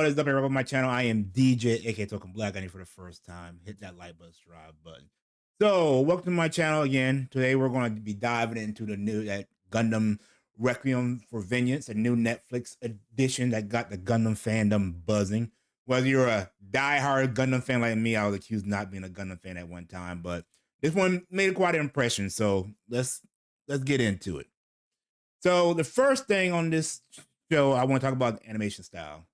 What is up, everyone? On my channel, I am DJ, aka Token Black. I need for the first time. Hit that like button, subscribe button. So, welcome to my channel again. Today, we're going to be diving into the new that Gundam Requiem for Vengeance, a new Netflix edition that got the Gundam fandom buzzing. Whether you're a die-hard Gundam fan like me, I was accused of not being a Gundam fan at one time, but this one made quite an impression. So let's get into it. So the first thing on this show, I want to talk about the animation style.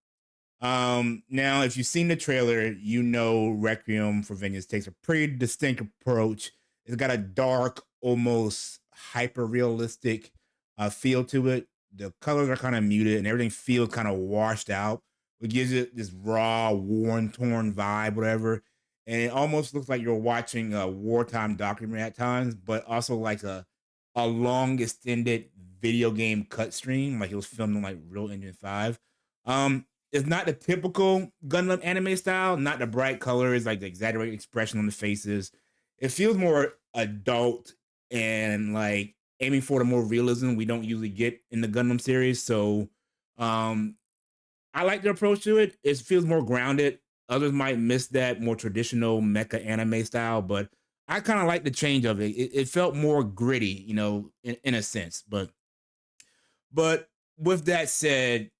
Now, if you've seen the trailer, you know Requiem for Vengeance takes a pretty distinct approach. It's got a dark, almost hyper realistic feel to it. The colors are kind of muted and everything feels kind of washed out. It gives it this raw, worn, torn vibe, whatever. And it almost looks like you're watching a wartime documentary at times, but also like a long extended video game cut stream, like it was filmed in like Real Engine 5. It's not the typical Gundam anime style, not the bright colors, like the exaggerated expression on the faces. It feels more adult and like aiming for the more realism we don't usually get in the Gundam series. So I like the approach to it. It feels more grounded. Others might miss that more traditional mecha anime style, but I kind of like the change of it. It felt more gritty, you know, in a sense. But with that said,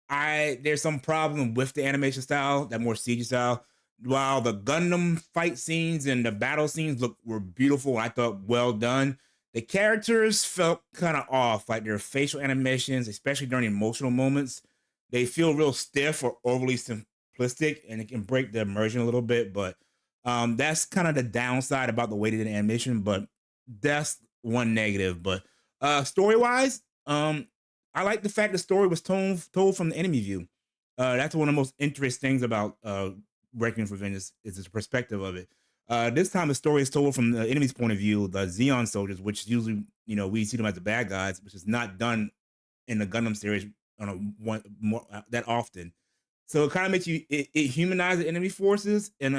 there's some problem with the animation style, that more CG style. While the Gundam fight scenes and the battle scenes were beautiful, I thought well done. The characters felt kind of off, like their facial animations, especially during emotional moments. They feel real stiff or overly simplistic, and it can break the immersion a little bit. But that's kind of the downside about the way they did the animation. But that's one negative. But story wise, I like the fact the story was told from the enemy view. That's one of the most interesting things about Requiem for Vengeance is the perspective of it. This time the story is told from the enemy's point of view, the Zeon soldiers, which usually, you know, we see them as the bad guys, which is not done in the Gundam series on a one more that often. So it kind of makes it humanizes the enemy forces and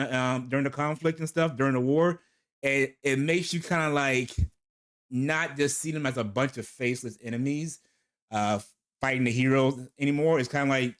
during the conflict and stuff during the war. And it makes you kind of like not just see them as a bunch of faceless enemies uh fighting the heroes anymore. It's kind of like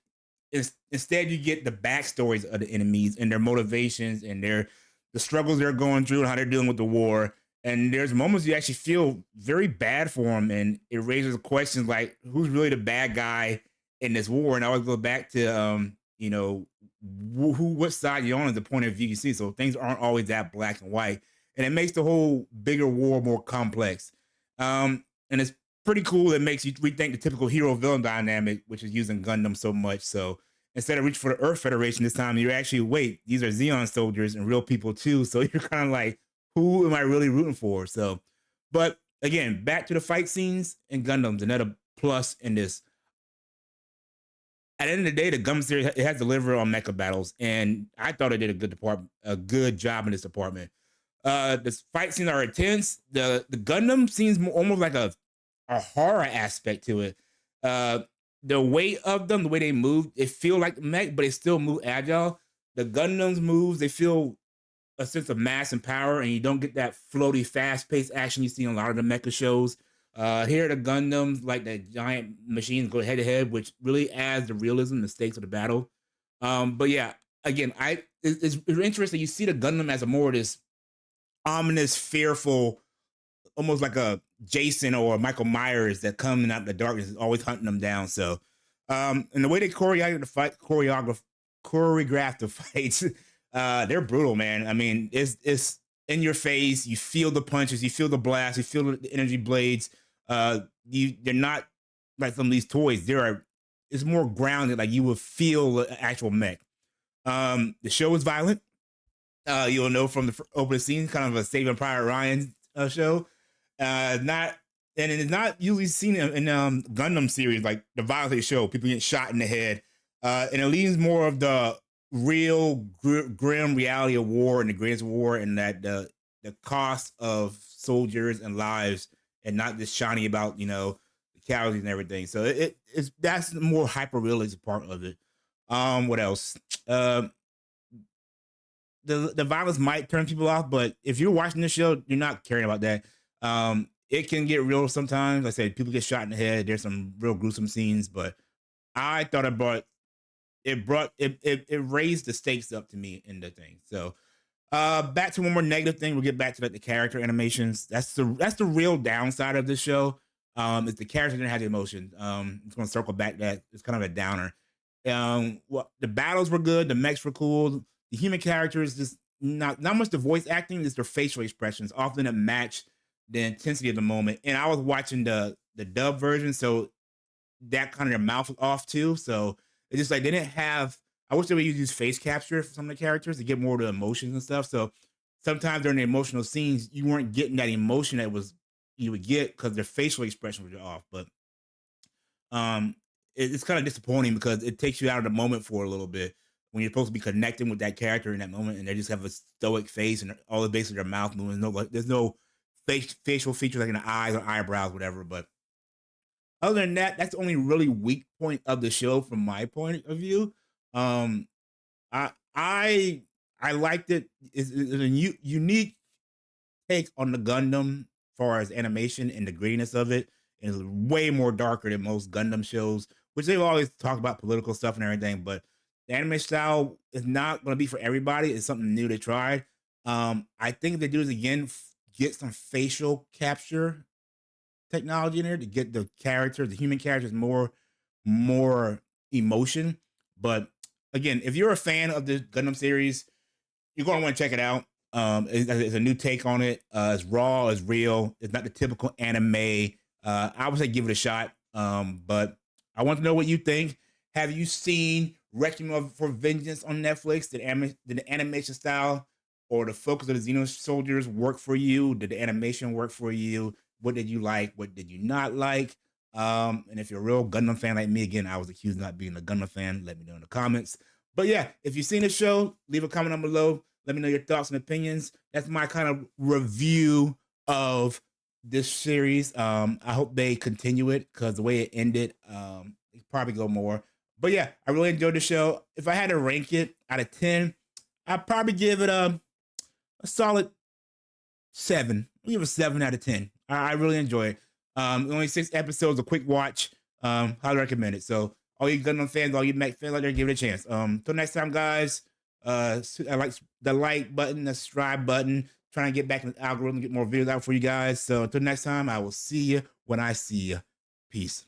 instead you get the backstories of the enemies and their motivations and the struggles they're going through and how they're dealing with the war. And there's moments you actually feel very bad for them, and it raises questions like who's really the bad guy in this war. And I always go back to you know, what side you're on as the point of view you see. So things aren't always that black and white, and it makes the whole bigger war more complex. And it's pretty cool. It makes you rethink the typical hero villain dynamic, which is using Gundam so much. So instead of reaching for the Earth Federation this time, you're actually wait, these are Zeon soldiers and real people too. So you're kind of like, who am I really rooting for? So, but again, back to the fight scenes and Gundams, another plus in this. At the end of the day, the Gundam series it has delivered on mecha battles, and I thought it did a good job in this department. The fight scenes are intense. The Gundam seems almost like a horror aspect to it. The weight of them, the way they move, it feel like mech, but it still move agile. The Gundam's moves, they feel a sense of mass and power, and you don't get that floaty, fast-paced action you see in a lot of the mecha shows. Here, the Gundams, like the giant machines, go head to head, which really adds the realism, the stakes of the battle. But yeah, again, it's interesting. You see the Gundam as a more this ominous, fearful, almost like a Jason or Michael Myers that coming out of the darkness is always hunting them down. So, and the way they choreograph the fights, they're brutal, man. I mean, it's in your face. You feel the punches, you feel the blast, you feel the energy blades. They're not like some of these toys. It's more grounded, like you would feel the actual mech. The show is violent. You'll know from the opening scene, kind of a Saving Private Ryan show. Not and it's not usually seen in Gundam series like the violence they show, people getting shot in the head. And it leaves more of the real grim reality of war and the greatest war, and that the cost of soldiers and lives, and not just shiny about, you know, the calories and everything. So it's that's the more hyper realistic part of it. What else? The violence might turn people off, but if you're watching the show, you're not caring about that. It can get real sometimes. Like I said, people get shot in the head. There's some real gruesome scenes, but I thought it brought it raised the stakes up to me in the thing. So back to one more negative thing. We'll get back to like the character animations. That's the real downside of this show. Is the character didn't have the emotion. It's gonna circle back that it's kind of a downer. Well, the battles were good, the mechs were cool. The human characters just not much the voice acting, it's their facial expressions, often that match the intensity of the moment. And I was watching the dub version, so that kind of their mouth was off too. So it's just like they didn't have. I wish they would use face capture for some of the characters to get more of the emotions and stuff. So sometimes during the emotional scenes, you weren't getting that emotion that was you would get because their facial expression was off. But um, it's kind of disappointing because it takes you out of the moment for a little bit when you're supposed to be connecting with that character in that moment, and they just have a stoic face and all the base of their mouth moving. No, like there's no facial features like in the eyes or eyebrows, whatever. But other than that, that's the only really weak point of the show from my point of view. Um, I I I liked it. It's a unique take on the Gundam as far as animation and the grittiness of it is way more darker than most Gundam shows, which they've always talked about political stuff and everything. But the anime style is not going to be for everybody. It's something new to try. I think if they do this again, get some facial capture technology in there to get the characters, the human characters, more emotion. But again, if you're a fan of the Gundam series, you're going to want to check it out. It's a new take on it. It's raw, it's real. It's not the typical anime. I would say give it a shot. But I want to know what you think. Have you seen Requiem for Vengeance on Netflix? Did the animation style or the focus of the Xeno soldiers work for you? Did the animation work for you? What did you like? What did you not like? And if you're a real Gundam fan like me, again, I was accused of not being a Gundam fan. Let me know in the comments. But yeah, if you've seen the show, leave a comment down below. Let me know your thoughts and opinions. That's my kind of review of this series. I hope they continue it because the way it ended, they probably go more. But yeah, I really enjoyed the show. If I had to rank it out of 10, I'd probably give it a solid 7. I'll give it a 7 out of 10. I really enjoy it. Only 6 episodes, a quick watch. Highly recommend it. So all you Gundam fans, all you mech fans out there, give it a chance. Till next time, guys. I like the like button, the subscribe button. Trying to get back in the algorithm, get more videos out for you guys. So until next time, I will see you when I see you. Peace.